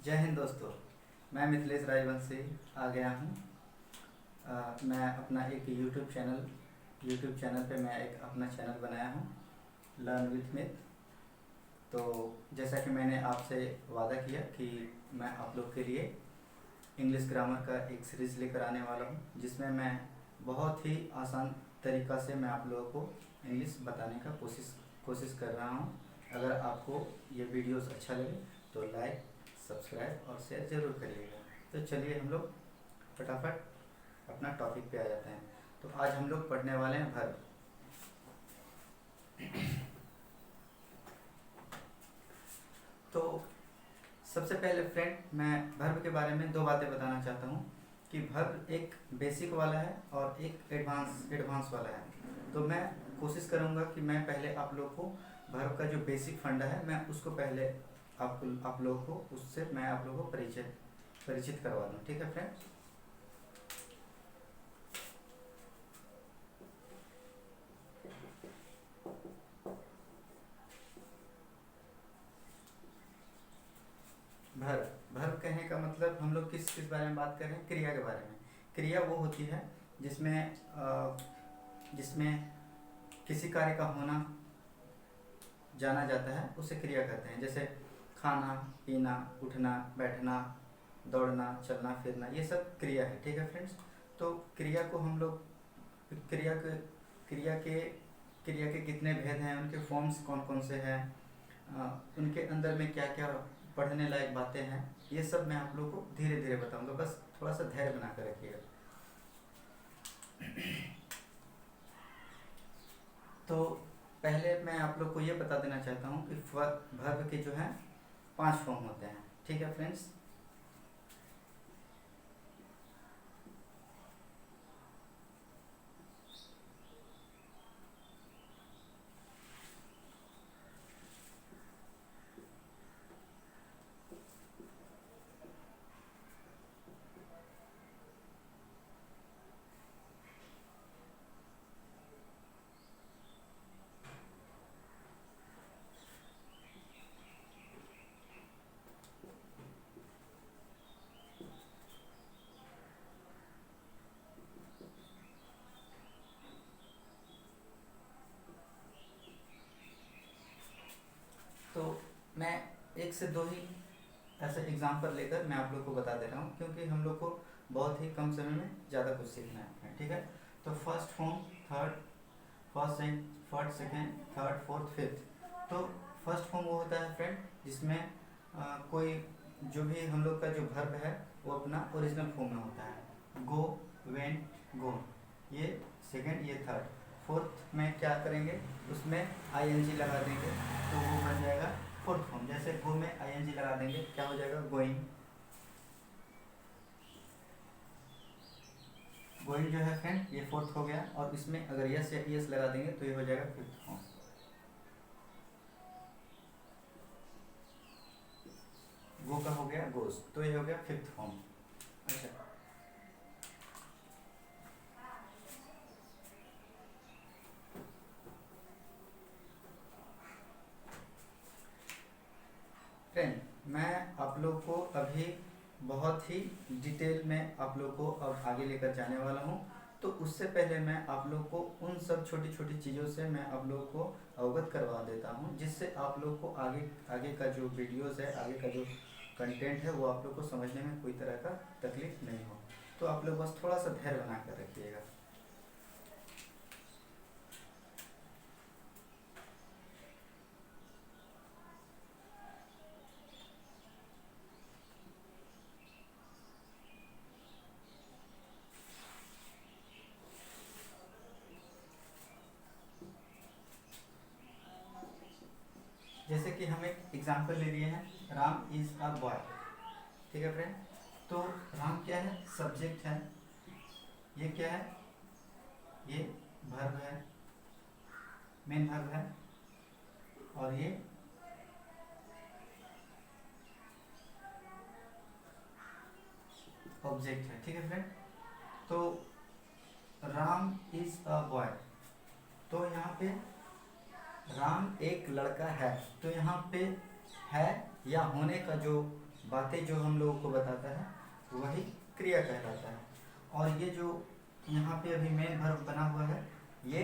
जय हिंद दोस्तों। मैं मिथिलेश राजवंशी आ गया हूँ। मैं अपना एक यूट्यूब चैनल पे मैं एक अपना चैनल बनाया हूँ, लर्न विथ मिथ। तो जैसा कि मैंने आपसे वादा किया कि मैं आप लोग के लिए इंग्लिश ग्रामर का एक सीरीज़ लेकर आने वाला हूँ, जिसमें मैं बहुत ही आसान तरीक़ा से मैं आप लोगों को इंग्लिश बताने का कोशिश कर रहा हूँ। अगर आपको ये वीडियोस अच्छा लगे तो लाइक, सब्सक्राइब और शेयर ज़रूर करिएगा। तो चलिए हम लोग फटाफट अपना टॉपिक पे आ जाते हैं। तो आज हम लोग पढ़ने वाले हैं वर्ब। तो सबसे पहले फ्रेंड, मैं वर्ब के बारे में दो बातें बताना चाहता हूँ कि वर्ब एक बेसिक वाला है और एक एडवांस वाला है। तो मैं कोशिश करूँगा कि मैं पहले आप लोग को वर्ब का जो बेसिक फंडा है मैं उसको पहले आप लोगों को उससे मैं आप लोगों को परिचित करवा दूँ। ठीक है फ्रेंड। वर्ब कहने का मतलब हम लोग किस बारे में बात कर रहे हैं? क्रिया के बारे में। क्रिया वो होती है जिसमें किसी कार्य का होना जाना जाता है, उसे क्रिया कहते हैं। जैसे खाना, पीना, उठना, बैठना, दौड़ना, चलना फिरना, ये सब क्रिया है। ठीक है फ्रेंड्स। तो क्रिया को हम लोग क्रिया के क्रिया के क्रिया के कितने भेद हैं, उनके फॉर्म्स कौन कौन से हैं, उनके अंदर में क्या क्या पढ़ने लायक बातें हैं, ये सब मैं आप लोग को धीरे धीरे बताऊंगा। बस थोड़ा सा धैर्य बना कर रखिएगा। तो पहले मैं आप लोग को ये बता देना चाहता हूँ कि वर्ब के जो हैं 5 फॉर्म होते हैं। ठीक है फ्रेंड्स। तो मैं एक से दो ही ऐसे एग्जाम्पल लेकर मैं आप लोग को बता दे रहा हूँ, क्योंकि हम लोग को बहुत ही कम समय में ज़्यादा कुछ सीखना है। ठीक है। तो first form, first second, third, fourth, fifth. तो फर्स्ट फॉर्म वो होता है फ्रेंड जिसमें कोई जो भी हम लोग का जो वर्ब है वो अपना ओरिजिनल फॉर्म में होता है। गो, वेंट, गोन, ये सेकेंड, ये थर्ड। फोर्थ में क्या करेंगे, उसमें आईएनजी लगा देंगे तो वो बन जाएगा फोर्थ फॉर्म। जैसे गो में आईएनजी लगा देंगे, क्या हो जाएगा, गोइंग। गोइंग जो है फ्रेंड ये फोर्थ हो गया, और इसमें अगर यस या ईएस लगा देंगे तो ये हो जाएगा फिफ्थ फॉर्म। गो का हो गया गोस, तो ये हो गया फिफ्थ फॉर्म। अच्छा, फ्रेंड मैं आप लोग को अभी बहुत ही डिटेल में आप लोग को अब आगे लेकर जाने वाला हूँ। तो उससे पहले मैं आप लोग को उन सब छोटी छोटी चीज़ों से मैं आप लोग को अवगत करवा देता हूँ, जिससे आप लोग को आगे आगे का जो वीडियोस है, आगे का जो कंटेंट है, वो आप लोग को समझने में कोई तरह का तकलीफ नहीं हो। तो आप लोग बस थोड़ा सा धैर्य बना कर रखिएगा। जैसे कि हम एक एग्जाम्पल ले लिए हैं, राम इज़ अ बॉय। ठीक है फ्रेंड। तो राम क्या है, सब्जेक्ट है। ये क्या है, ये वर्ब है, मेन वर्ब है, और ये ऑब्जेक्ट है। ठीक है फ्रेंड। तो राम इज अ बॉय, तो यहाँ पे राम एक लड़का है, तो यहाँ पे है या होने का जो बातें जो हम लोगों को बताता है वही क्रिया कहलाता है। और ये जो यहाँ पे अभी मेन वर्ब बना हुआ है ये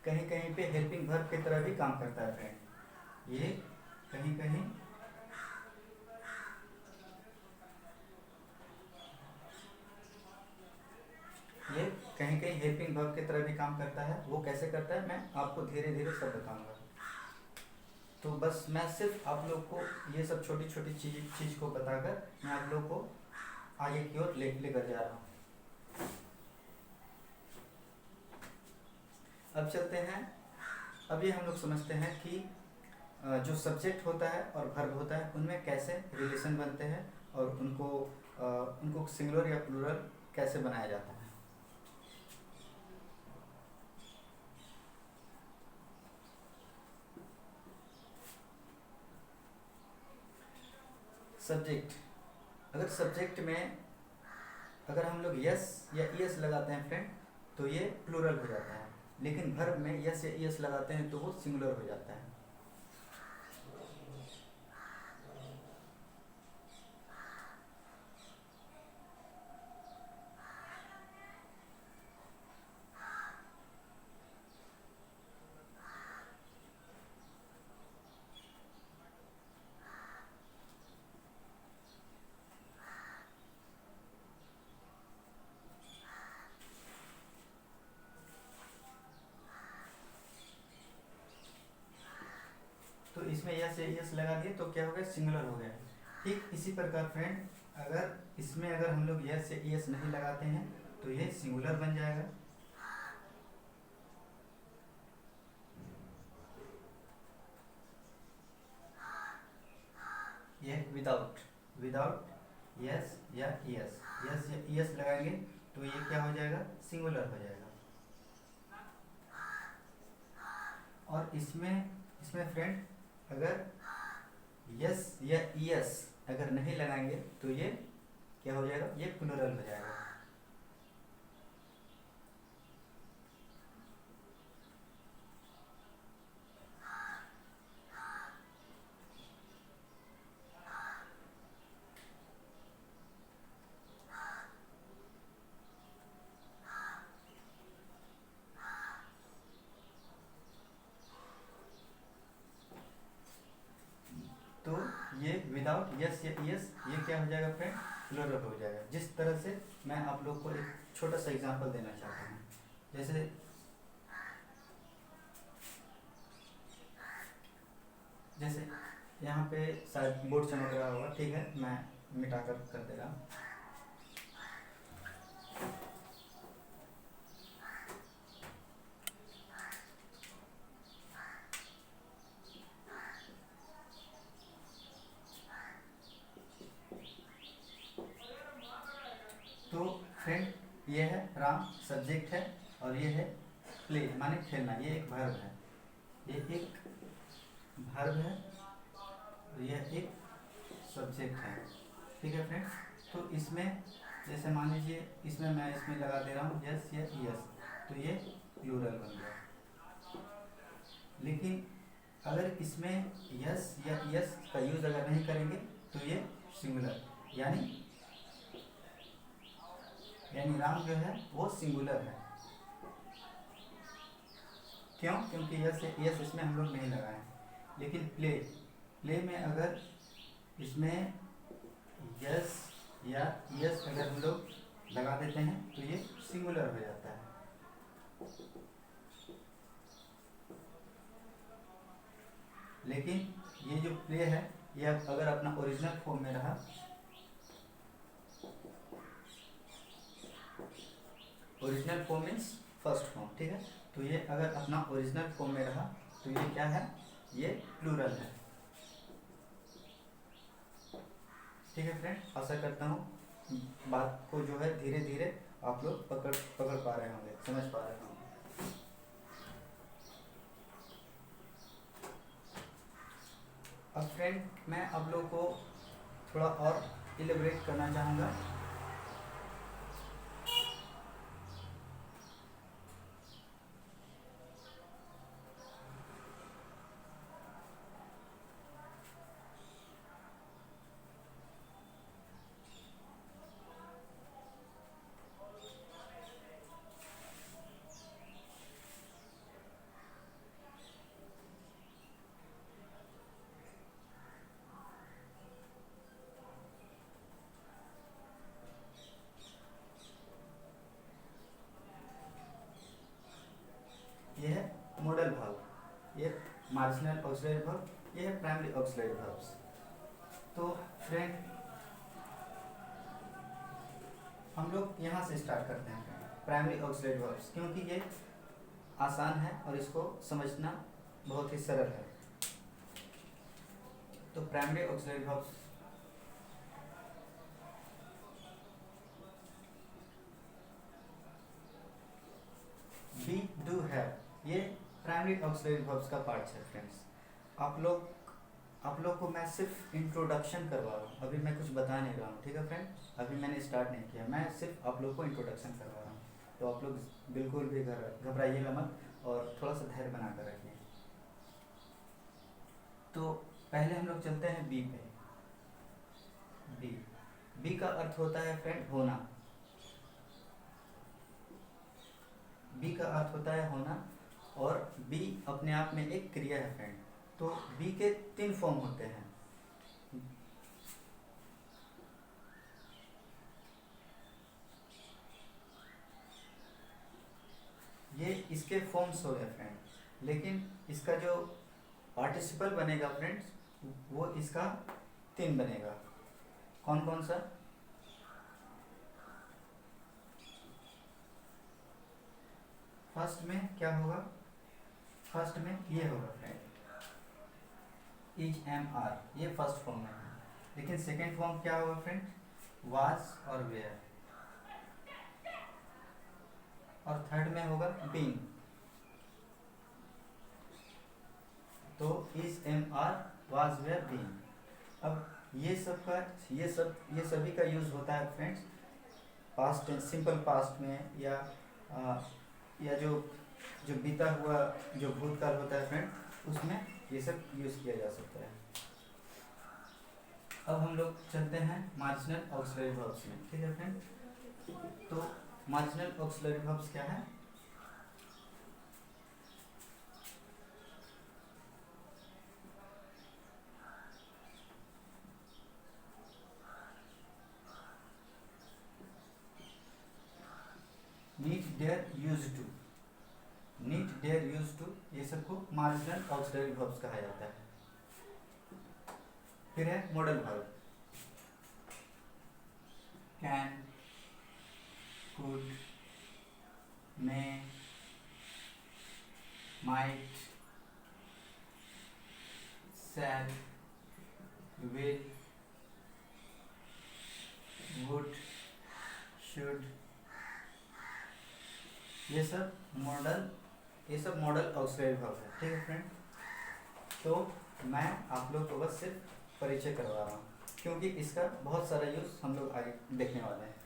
कहीं कहीं पे हेल्पिंग वर्ब की तरह भी काम करता है फ्रेंड। ये कहीं कहीं हेल्पिंग वर्ब की तरह भी काम करता है। वो कैसे करता है मैं आपको धीरे धीरे सब बताऊंगा। तो बस मैं सिर्फ आप लोग को ये सब छोटी छोटी चीज़ को बताकर मैं आप लोग को आगे की ओर लेकर जा रहा हूँ। अब चलते हैं। अभी हम लोग समझते हैं कि जो सब्जेक्ट होता है और वर्ब होता है उनमें कैसे रिलेशन बनते हैं और उनको सिंगुलर या प्लूरल कैसे बनाया जाता है। सब्जेक्ट, अगर सब्जेक्ट में अगर हम लोग यस या ईएस लगाते हैं फ्रेंड तो ये प्लूरल हो जाता है, लेकिन वर्ब में यस या ईएस लगाते हैं तो वो सिंगुलर हो जाता है। तो इसमें यस या ईएस लगा दिए तो क्या हो गया, सिंगुलर हो गया। ठीक इसी प्रकार फ्रेंड अगर इसमें अगर हम लोग यस या ईएस नहीं लगाते हैं तो ये सिंगुलर बन जाएगा। ये विदाउट यस या ईएस लगाएंगे तो ये क्या हो जाएगा, सिंगुलर हो जाएगा। और इसमें फ्रेंड अगर यस या ईएस अगर नहीं लगाएंगे तो ये क्या हो जाएगा, ये प्लूरल हो जाएगा। तो ये विदाउट यस या ईएस ये क्या हो जाएगा फ्रेंड, प्लूरल हो जाएगा। जिस तरह से मैं आप लोग को एक छोटा सा एग्जांपल देना चाहता हूँ। जैसे यहाँ पे शायद बोर्ड चमक रहा होगा, ठीक है मैं मिटा कर दे रहा हूँ। तो फ्रेंड ये है राम सब्जेक्ट है और ये है प्ले माने खेलना, ये एक वर्ब है, ये एक वर्ब है और यह एक सब्जेक्ट है। ठीक है फ्रेंड, तो इसमें जैसे मान लीजिए इसमें मैं इसमें लगा दे रहा हूँ यस या ईएस तो ये प्लूरल बन गया। लेकिन अगर इसमें यस या ईएस का यूज़ अगर नहीं करेंगे तो ये सिंगुलर यानी राम जो है वो सिंगुलर है। क्यों? क्योंकि यस इसमें हम लोग नहीं लगाए। लेकिन प्ले में अगर इसमें यस या यस अगर हम लोग लगा देते हैं तो ये सिंगुलर हो जाता है। लेकिन ये जो प्ले है ये अगर अपना ओरिजिनल फॉर्म में रहा, original form means first form, ठीक है, तो ये अगर अपना ओरिजिनल फॉर्म में रहा तो ये क्या है, ये प्लूरल है। ठीक है फ्रेंड, आशा करता हूँ बात को जो है धीरे धीरे आप लोग पकड़ पा रहे होंगे, समझ पा रहे होंगे। अब फ्रेंड मैं आप लोग को थोड़ा और इलेबरेट करना चाहूँगा। मार्जिनल ऑक्सिलरी वर्ब, ये है प्राइमरी ऑक्सिलरी वर्ब्स। तो फ्रेंड हम लोग यहाँ से स्टार्ट करते हैं प्राइमरी ऑक्सिलरी वर्ब्स, क्योंकि ये आसान है और इसको समझना बहुत ही सरल है। तो primary auxiliary verbs, be, do, have, ये प्राइमरी ऑक्सिलरी वर्ब्स का पार्ट है फ्रेंड्स। आप लोग को मैं सिर्फ इंट्रोडक्शन करवा रहा हूँ, अभी मैं कुछ बता नहीं रहा हूँ, ठीक है फ्रेंड। अभी मैंने स्टार्ट नहीं किया, मैं सिर्फ आप लोग को इंट्रोडक्शन करवा रहा हूँ। तो आप लोग बिल्कुल भी घबराइएगा मत और थोड़ा सा धैर्य बना कर रखिए। तो पहले हम लोग चलते हैं बी पे। बी, बी का अर्थ होता है फ्रेंड होना। बी का अर्थ होता है होना, और बी अपने आप में एक क्रिया है फ्रेंड। तो बी के 3 फॉर्म होते हैं। ये इसके फॉर्म्स हो गए फ्रेंड, लेकिन इसका जो पार्टिसिपल बनेगा फ्रेंड्स, वो इसका 3 बनेगा। कौन कौन सा? फर्स्ट में क्या होगा? फर्स्ट में ये होगा फ्रेंड, इज, एम, आर, ये फर्स्ट फॉर्म में है। लेकिन सेकेंड फॉर्म क्या होगा फ्रेंड? वाज और वेयर। और थर्ड में होगा बीन। तो is, am, are, was, were, been. अब ये सभी का यूज होता है friends past tense, simple past में, या जो बीता हुआ जो भूतकाल होता है फ्रेंड, उसमें ये सब यूज किया जा सकता है। अब हम लोग चलते हैं मार्जिनल ऑक्सिलरी वर्ब्स में, ठीक है फ्रेंड। तो मार्जिनल ऑक्सिलरी वर्ब्स क्या है? Need, dare, use to. Need, dare, use to, ये सबको मार्जिनल ऑक्सिलरी वर्ब्स कहा जाता है। फिर है modal verb, can, could, may, might, shall, will, would, should, ये सब मॉडल ऑक्सिलरी वर्ब है, ठीक है फ्रेंड। तो मैं आप लोग को बस सिर्फ परिचय करवा रहा हूँ, क्योंकि इसका बहुत सारा यूज हम लोग आगे देखने वाले हैं।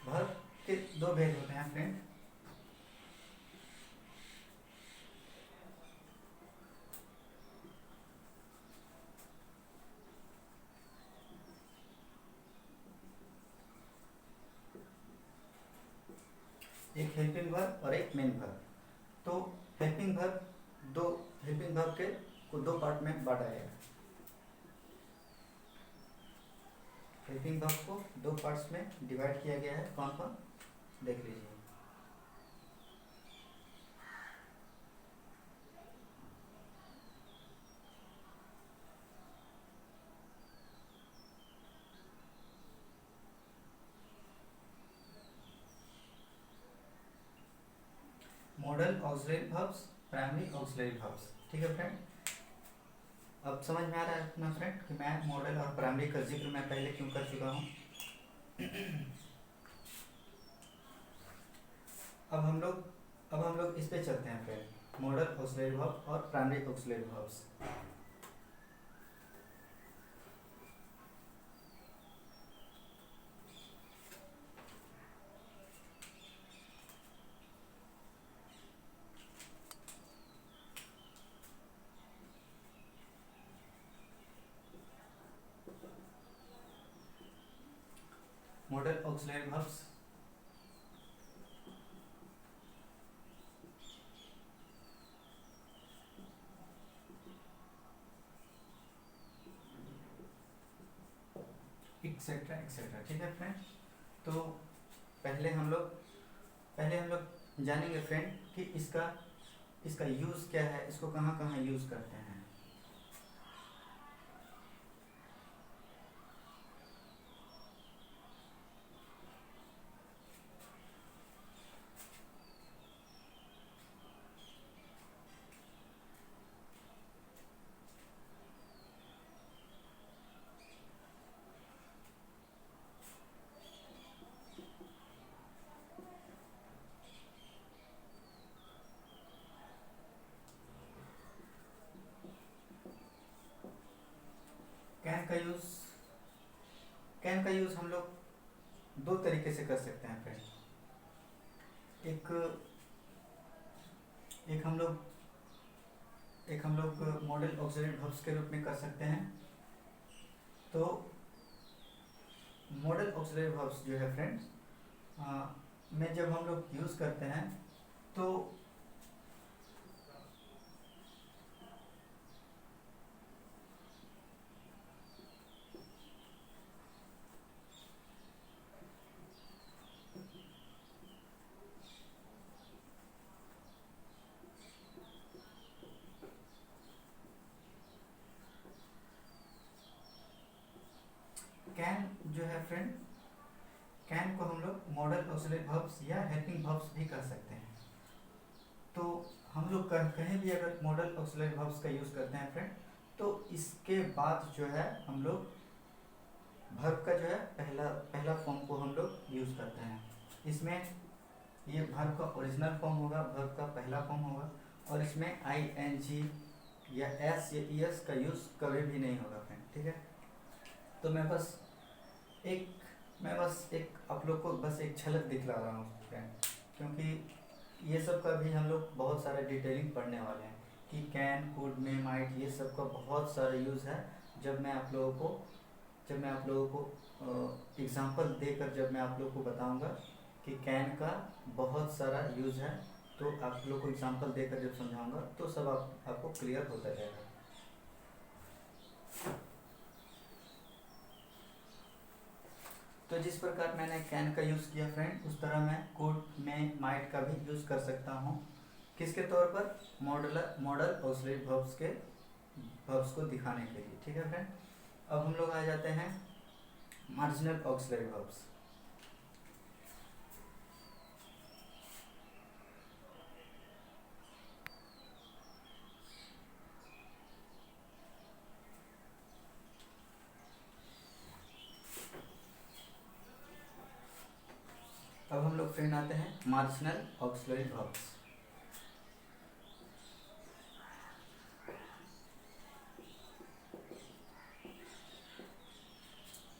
वर्ब के 2 भेद होते हैं फ्रेंड। एक हेल्पिंग वर्ब और एक मेन वर्ब। तो हेल्पिंग वर्ब के को 2 पार्ट में बांटा गया है। हेल्पिंग वर्ब को 2 पार्ट्स में डिवाइड किया गया है। कौन कौन? देख लीजिए। Model auxiliary verbs, primary auxiliary verbs, ठीक है फ्रेंड। अब समझ में आ रहा है अपना फ्रेंड कि मैं मॉडल और प्राइमरी का जिक्र मैं पहले क्यों कर चुका हूँ। अब हम लोग इस पे चलते हैं फ्रेंड, मॉडल ऑक्सिलरी वर्ब और primary auxiliary verbs. Model auxiliary verbs etcetera etcetera. ठीक है फ्रेंड, तो पहले हम लोग जानेंगे फ्रेंड कि इसका यूज़ क्या है, इसको कहाँ कहाँ यूज़ करते हैं। कैन का यूज़ कैन का यूज़ हम लोग दो तरीके से कर सकते हैं फ्रेंड। एक एक हम लोग मॉडल ऑक्सिलरी वर्ब्स के रूप में कर सकते हैं। तो मॉडल ऑक्सिलरी वर्ब्स जो है फ्रेंड्स में जब हम लोग यूज़ करते हैं तो कैन जो है फ्रेंड, कैन को हम लोग मॉडल ऑक्सिलरी वर्ब्स या हेल्पिंग वर्ब्स भी कर सकते हैं। तो हम लोग कहीं भी अगर मॉडल ऑक्सिलरी वर्ब्स का यूज़ करते हैं फ्रेंड, तो इसके बाद जो है हम लोग वर्ब का जो है पहला फॉर्म को हम लोग यूज़ करते हैं। इसमें ये वर्ब का ओरिजिनल फॉर्म होगा, वर्ब का पहला फॉर्म होगा, और इसमें ing या s या es का यूज़ कभी भी नहीं होगा फ्रेंड। ठीक है, तो मैं बस एक आप लोग को बस एक झलक दिखला रहा हूँ फ्रेंड, क्योंकि ये सब का भी हम लोग बहुत सारे डिटेलिंग पढ़ने वाले हैं कि कैन, कुड, मे, माइट, ये सब का बहुत सारा यूज़ है। जब मैं आप लोगों को एग्जांपल देकर जब मैं आप लोगों को बताऊंगा कि कैन का बहुत सारा यूज़ है, तो आप लोग को एग्जांपल देकर जब समझाऊंगा तो सब आपको क्लियर होता जाएगा। तो जिस प्रकार मैंने कैन का यूज़ किया फ्रेंड, उस तरह मैं कुड, में, माइट का भी यूज़ कर सकता हूँ। किसके तौर पर? मॉडल ऑक्सिलरी वर्ब्स को दिखाने के लिए। ठीक है फ्रेंड, अब हम लोग आ जाते हैं मार्जिनल ऑक्सिलरी वर्ब्स। अब हम लोग फ्रेंड आते हैं मार्जिनल ऑक्सिलरी वर्ब्स।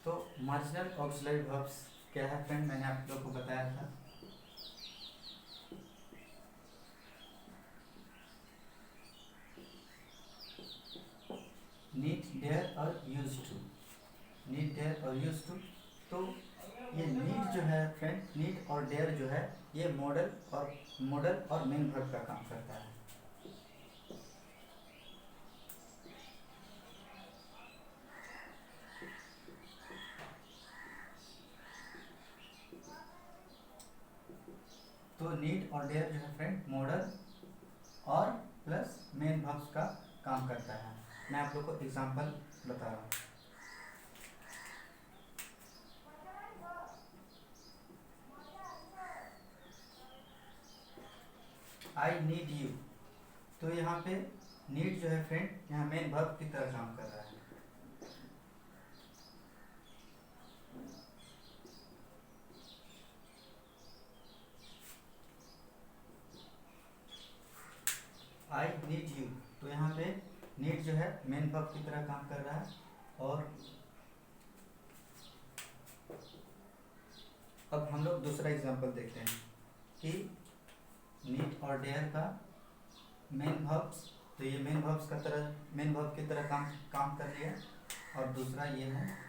तो मार्जिनल ऑक्सिलरी वर्ब्स क्या है फ्रेंड, मैंने आप लोग को बताया था। नीड, डेयर और यूज टू। नीड, डेयर और यूज टू। तो ये नीड जो है फ्रेंड, नीड और डेयर जो है, ये मॉडल और मेन वर्ब का काम करता है। तो नीड और डेयर जो है फ्रेंड मॉडल और प्लस मेन वर्ब्स का काम करता है। मैं आप लोग को एग्जांपल बता रहा हूँ। आई नीड यू, तो यहाँ पे नीड जो है फ्रेंड यहाँ मेन वर्ब की तरह काम कर रहा है। आई नीड यू, तो यहाँ पे नीड जो है मेन वर्ब की तरह काम कर रहा है। और अब हम लोग दूसरा एग्जांपल देखते हैं कि नीड और डेयर का मेन वर्ब्स, तो ये मेन वर्ब की तरह काम कर लिया। और दूसरा ये है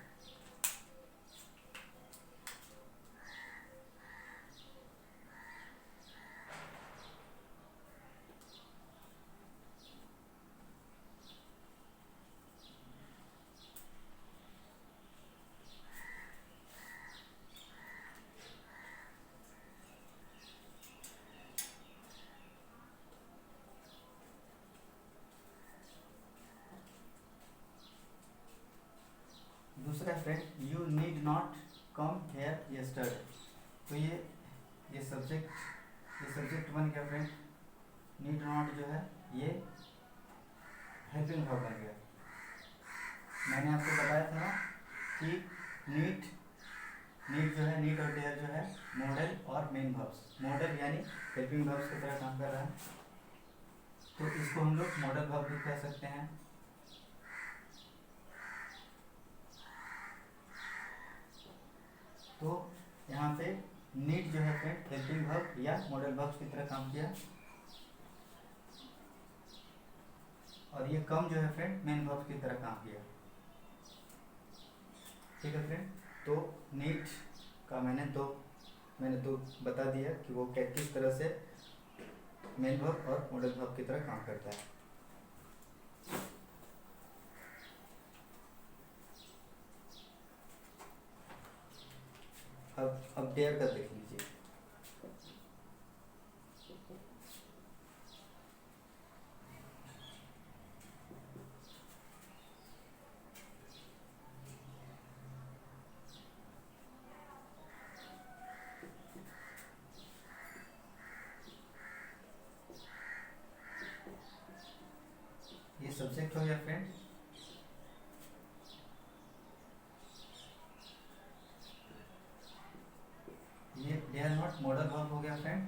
दूसरा है friend you need not come hair yesterday. तो ये सब्जेक्ट बन गया फ्रेंड। नीड नॉट जो है ये हेल्पिंग वर्ब बन गया। मैंने आपको बताया था ना कि नीड जो है, नीड और डेयर जो है मॉडल और मेन वर्ब्स। मॉडल यानी हेल्पिंग वर्ब्स की तरह काम कर रहा है, तो इसको हम लोग मॉडल वर्ब भी कह सकते हैं। तो यहाँ पे नीड जो है फ्रेंड हेल्पिंग वर्ब या मॉडल वर्ब्स की तरह काम किया, और ये कम जो है फ्रेंड मेन वर्ब की तरह काम किया। ठीक है फ्रेंड, तो नीड का मैंने तो बता दिया कि वो किस तरह से मेन वर्ब और मॉडल वर्ब की तरह काम करता है। अब डेयर का देख लीजिए। ये सब्जेक्ट हो गया फ्रेंड, ये डेयर नॉट मॉडल वर्ब हो गया फ्रेंड,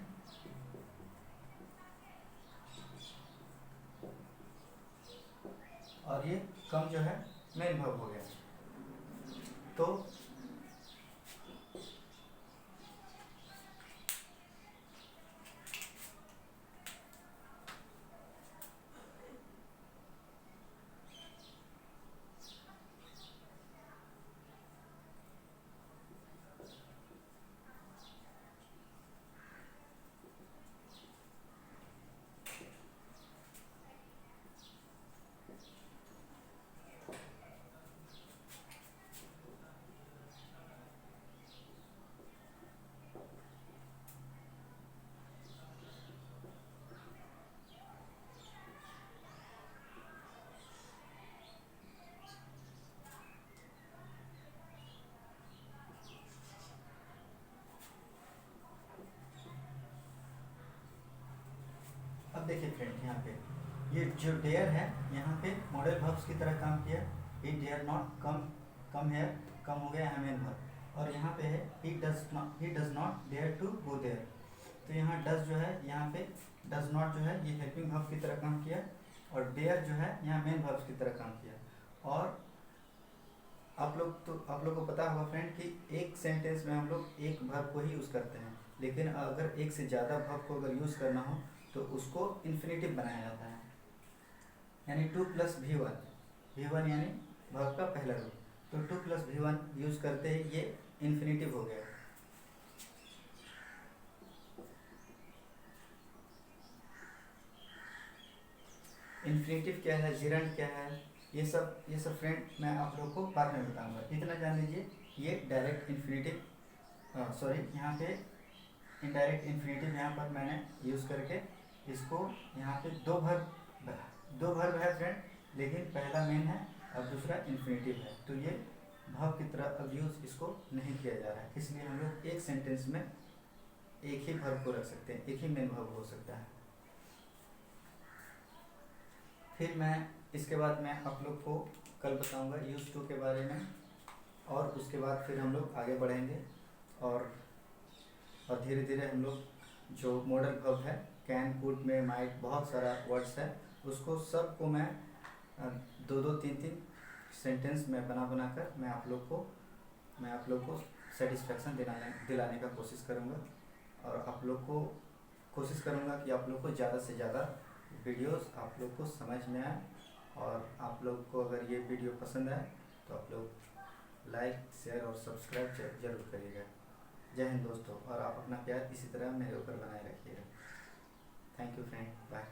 और ये कम जो है मेन वर्ब हो गया। तो अब देखिए फ्रेंड, यहाँ पे ये जो डेयर है यहाँ पे मॉडल वर्ब्स की तरह काम किया। He dare not come here, come हो गया यहाँ मेन वर्ब, और यहाँ पे है he does not dare to go there. तो यहाँ डज जो है, यहाँ पे डज नॉट जो है ये हेल्पिंग वर्ब की तरह काम किया, और डेयर जो है यहाँ मेन वर्ब्स की तरह काम किया। और आप लोग को पता होगा फ्रेंड कि एक सेंटेंस में हम लोग एक वर्ब को ही यूज़ करते हैं, लेकिन अगर एक से ज़्यादा वर्ब को अगर यूज़ करना हो तो उसको इन्फिनेटिव बनाया जाता है, यानी 2 + V1। V1 यानी वर्ब का पहला रूप, तो 2 + V1 यूज़ करते ही ये इन्फिनेटिव हो गया। इन्फिनेटिव क्या है, जिरंड क्या है, ये सब फ्रेंड मैं आप लोग को बाद में बताऊंगा। इतना जान लीजिए, ये डायरेक्ट इन्फिनेटिव, सॉरी यहाँ पे इनडायरेक्ट इन्फिनेटिव यहाँ पर मैंने यूज़ करके इसको, यहाँ पे दो वर्ब है फ्रेंड, लेकिन पहला मेन है और दूसरा इन्फिनेटिव है, तो ये वर्ब की तरह अब यूज़ इसको नहीं किया जा रहा है। इसलिए हम लोग एक सेंटेंस में एक ही वर्ब को रख सकते हैं, एक ही मेन वर्ब हो सकता है। फिर मैं इसके बाद मैं आप लोग को कल बताऊंगा यूज टू के बारे में, और उसके बाद फिर हम लोग आगे बढ़ेंगे, और धीरे धीरे हम लोग जो मॉडल वर्ब है कैन, कुड, में, माइट, बहुत सारा वर्ड्स है, उसको सबको मैं 2-2, 3-3 सेंटेंस में बना कर मैं आप लोग को सेटिस्फेक्शन दिलाने का कोशिश करूँगा, और आप लोग को कोशिश करूँगा कि आप लोग को ज़्यादा से ज़्यादा वीडियोस आप लोग को समझ में आए, और आप लोग को अगर ये वीडियो पसंद आए तो आप लोग लाइक, शेयर और सब्सक्राइब जरूर करिएगा। जय हिंद दोस्तों, और आप अपना प्यार इसी तरह मेरे ऊपर बनाए रखिएगा। Thank you friend, bye.